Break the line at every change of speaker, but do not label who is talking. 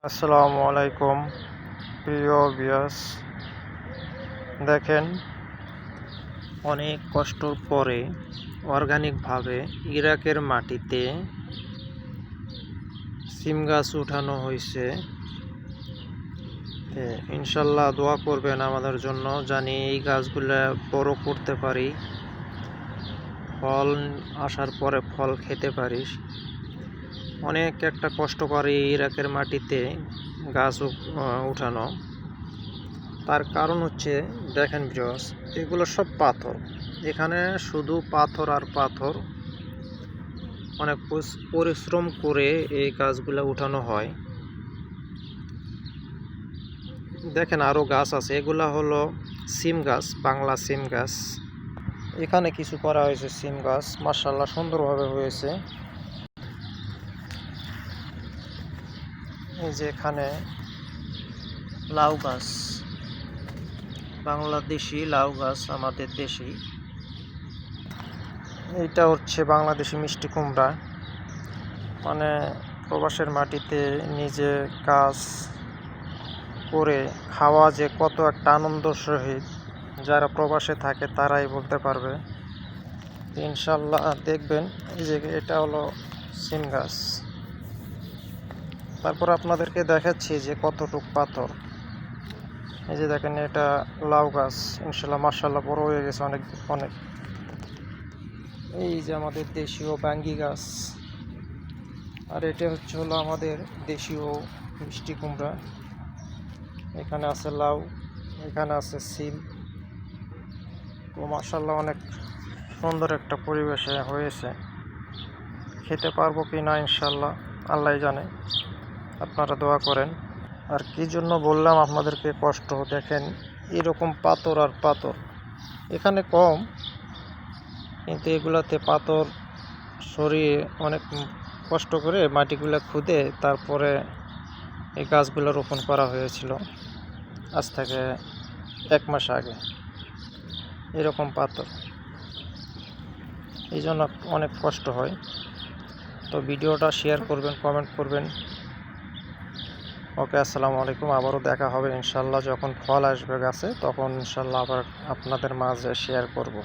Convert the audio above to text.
আসসালামু আলাইকুম প্রিয় ভিউয়ার্স, দেখেন অনেক কষ্টর পরে অর্গানিকভাবে ইরাকের মাটিতে সিম গাছ উঠানো হয়েছে। ইনশাল্লাহ দোয়া করবেন আমাদের জন্য, জানি এই গাছগুলা বড় করতে পারি, ফল আসার পরে ফল খেতে পারি। অনেক একটা কষ্ট করে ইরাকের মাটিতে গাছ উঠানো। তার কারণ হচ্ছে, দেখেন ভিউয়ার্স, এগুলো সব পাথর, এখানে শুধু পাথর আর পাথর। অনেক পরিশ্রম করে এই গাছগুলো উঠানো হয়। দেখেন আরও গাছ আছে, এগুলা হলো সিম গাছ, বাংলা সিম গাছ। এখানে কিছু করা হয়েছে সিম গাছ, মাশাআল্লাহ সুন্দরভাবে হয়েছে। এই যে এখানে লাউ গাছ, বাংলাদেশি লাউ গাছ, আমাদের দেশি। এইটা হচ্ছে বাংলাদেশি মিষ্টি কুমড়া। মানে প্রবাসের মাটিতে নিজে কাজ করে খাওয়া যে কত একটা আনন্দ সহিত, যারা প্রবাসে থাকে তারাই বলতে পারবে। ইনশাল্লাহ দেখবেন, এই যে এটা হলো সিম গাছ। তারপর আপনাদেরকে দেখাচ্ছি যে কতটুক পাথর। এই যে দেখেন, এটা লাউ গাছ, ইনশাল্লাহ মাশাআল্লাহ বড় হয়ে গেছে অনেক অনেক। এই যে আমাদের দেশীয় বাঙ্গি গাছ, আর এটা হচ্ছে হলো আমাদের দেশীয় মিষ্টি কুমড়া। এখানে আছে লাউ, এখানে আছে সিম। তো মাশাআল্লাহ অনেক সুন্দর একটা পরিবেশে হয়েছে। খেতে পারবো কি না ইনশাল্লাহ আল্লাহ জানে, আপনারা দোয়া করেন। আর কি জন্য বললাম আপনাদেরকে কষ্ট, দেখেন এরকম পাথর আর পাথর এখানে কম, কিন্তু এগুলাতে পাথর সরিয়ে অনেক কষ্ট করে মাটিগুলো খুদে তারপরে এই গাছগুলো রোপণ করা হয়েছিল আজ থেকে 1 মাস আগে। এরকম পাথর, এই জন্য অনেক কষ্ট হয়। তো ভিডিওটা শেয়ার করবেন, কমেন্ট করবেন। ওকে, আসসালামু আলাইকুম। আবারও দেখা হবে ইনশাল্লাহ, যখন ফল আসবে গাছে তখন ইনশাল্লাহ আবার আপনাদের মাঝে শেয়ার করব।